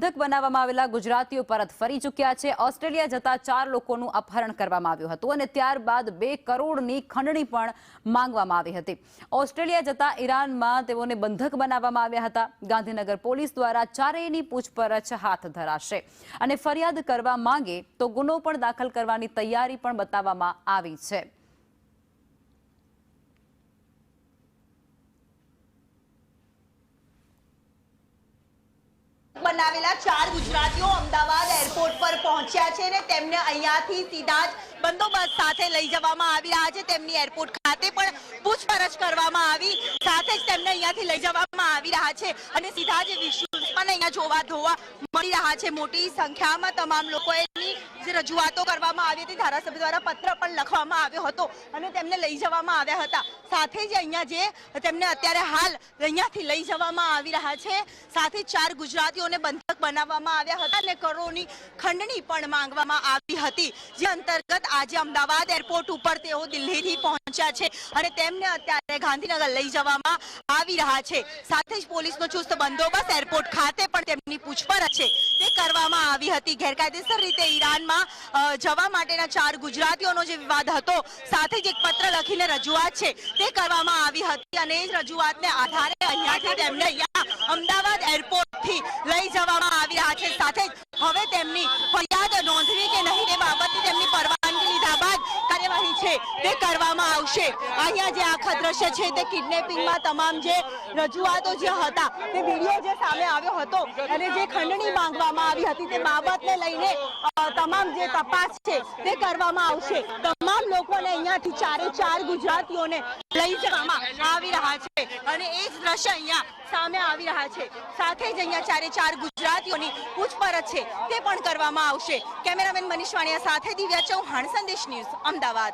બંધક બનાવવામાં આવેલા ગુજરાતીઓ પરત ફરી ચૂક્યા છે। ઓસ્ટ્રેલિયા જતા 4 લોકોનું અપહરણ કરવામાં આવ્યું હતું અને ત્યારબાદ 2 કરોડની ખંડણી પણ માંગવામાં આવી હતી। ઓસ્ટ્રેલિયા જતા ઈરાનમાં તેઓને બંધક બનાવવામાં આવ્યા હતા। ગાંધીનગર પોલીસ દ્વારા ચારેયની પૂછપરછ હાથ ધરાશે અને ફરિયાદ કરવા માંગે તો ગુનો પણ દાખલ કરવાની તૈયારી પણ બતાવવામાં આવી છે। બનાવેલા 4 ગુજરાતીઓ અમદાવાદ એરપોર્ટ પર પહોંચ્યા છે અને તેમને અહીંયાથી સીધા જ બંદોબસ્ત સાથે લઈ જવામાં આવી રહ્યા છે। તેમની એરપોર્ટ ખાતે પણ પૂછપરછ કરવામાં આવી, સાથે જ તેમને અહીંયાથી લઈ જવામાં આવી રહ્યા છે અને સીધા જ વિશ્વાસ પણ અહીંયા જોવા મળી રહ્યા છે। મોટી સંખ્યામાં તમામ લોકોની જે રજૂઆતો કરવામાં આવી હતી, ધારાસભ્ય દ્વારા પત્ર પણ લખવામાં આવ્યો હતો અને તેમને લઈ જવામાં આવ્યા હતા। સાથે જ અહીંયા જે તેમને અત્યારે હાલ અહીંયાથી લઈ જવામાં આવી રહ્યા છે, સાથે 4 ગુજરાતીઓને બંધક બનાવવામાં આવ્યા હતા અને કરોડની ખંડણી પણ માંગવામાં આવી હતી, જે અંતર્ગત આજે અમદાવાદ એરપોર્ટ ઉપર તેઓ દિલ્હીથી પહોંચ્યા છે અને તેમને અત્યારે ગાંધીનગર લઈ જવામાં આવી રહ્યા છે। સાથે જ પોલીસનો ચુસ્ત બંદોબસ્ત એરપોર્ટ ખાતે પણ તેમની પૂછપરછ છે તે કરવામાં આવી હતી। ગેરકાયદેસર રીતે ઈરાનમાં જવા માટેના 4 ગુજરાતીઓનો જે વિવાદ હતો, સાથે જ એક પત્ર લખીને રજૂઆત છે તે કરવામાં આવી હતી અને એ જ રજૂઆતને આધારે અહીંયાથી તેમને અમદાવાદ એરપોર્ટથી લઈ જવામાં આવી રહ્યા છે। સાથે જ હવે તેમની ફરિયાદ નોંધવી કે નહીં તે બાબતની તેમની પરવાનગી લીધા બાદ કાર્યવાહી છે તે કરવામાં આવશે। અહીંયા જે આખા દ્રશ્ય છે તે કિડનેપિંગમાં તમામ જે રજૂઆતો જે હતા, તે વિડીયો જે સામે આવ્યો હતો અને જે ખંડણી માંગવામાં આવી હતી તે બાબતને લઈને તમામ જે તપાસ છે તે કરવામાં આવશે। તમામ લોકોને અહીંયાથી 4 ગુજરાતીઓને લઈ જવામાં આવી રહ્યા છે અને એ જ દ્રશ્ય અહીંયા સામે આવી રહ્યા છે। સાથે જ અહીંયા 4 ગુજરાતીઓની પૂછપરછ છે તે પણ કરવામાં આવશે। કેમેરામેન મનીષ વાણિયા સાથે દિવ્યા ચૌહાણ, સંદેશ ન્યૂઝ, અમદાવાદ।